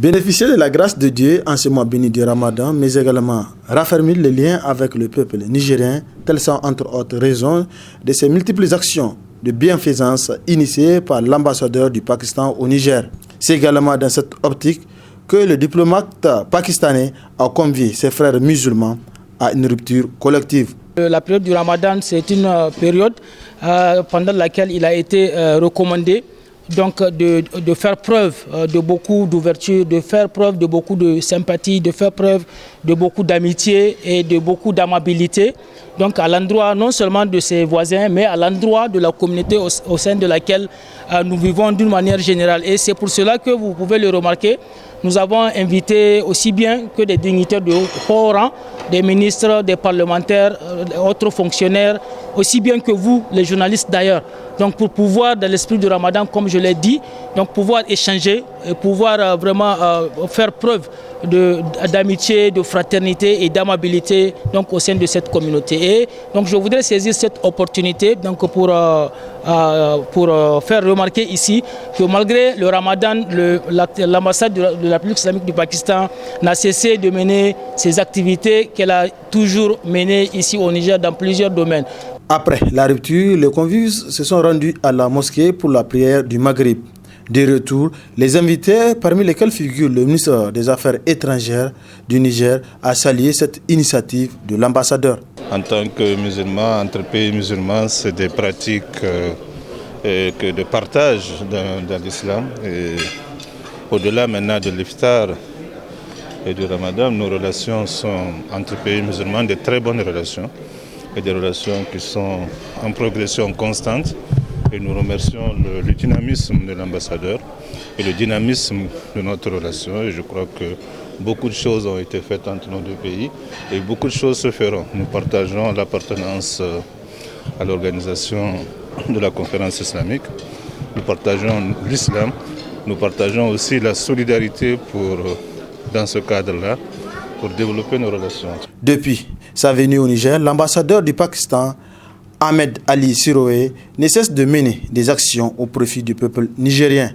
Bénéficier de la grâce de Dieu en ce mois béni du Ramadan, mais également raffermir les liens avec le peuple nigérien, telles sont entre autres raisons de ces multiples actions de bienfaisance initiées par l'ambassadeur du Pakistan au Niger. C'est également dans cette optique que le diplomate pakistanais a convié ses frères musulmans à une rupture collective. La période du Ramadan, c'est une période pendant laquelle il a été recommandé donc de faire preuve de beaucoup d'ouverture, de faire preuve de beaucoup de sympathie, de faire preuve de beaucoup d'amitié et de beaucoup d'amabilité. Donc à l'endroit non seulement de ses voisins, mais à l'endroit de la communauté au sein de laquelle nous vivons d'une manière générale. Et c'est pour cela que vous pouvez le remarquer, nous avons invité aussi bien que des dignitaires de haut rang, des ministres, des parlementaires, autres fonctionnaires, aussi bien que vous, les journalistes d'ailleurs. Donc pour pouvoir, dans l'esprit du Ramadan, comme je l'ai dit, donc pouvoir échanger et pouvoir vraiment faire preuve d'amitié, de fraternité et d'amabilité donc, au sein de cette communauté. Et donc je voudrais saisir cette opportunité donc, pour faire remarquer ici que malgré le Ramadan, l'ambassade de la République islamique du Pakistan n'a cessé de mener ses activités qu'elle a toujours menées ici au Niger dans plusieurs domaines. Après la rupture, les convives se sont rendus à la mosquée pour la prière du Maghrib. De retour, les invités, parmi lesquels figure le ministre des Affaires étrangères du Niger, a salué cette initiative de l'ambassadeur. En tant que musulman, entre pays musulmans, c'est des pratiques de partage dans l'islam. Au-delà maintenant de l'iftar et du Ramadan, nos relations sont entre pays musulmans de très bonnes relations et des relations qui sont en progression constante. Et nous remercions le dynamisme de l'ambassadeur et le dynamisme de notre relation. Et je crois que beaucoup de choses ont été faites entre nos deux pays et beaucoup de choses se feront. Nous partageons l'appartenance à l'organisation de la conférence islamique. Nous partageons l'islam. Nous partageons aussi la solidarité dans ce cadre-là pour développer nos relations. Depuis sa venue au Niger, l'ambassadeur du Pakistan, Ahmed Ali Siroé, ne cesse de mener des actions au profit du peuple nigérien.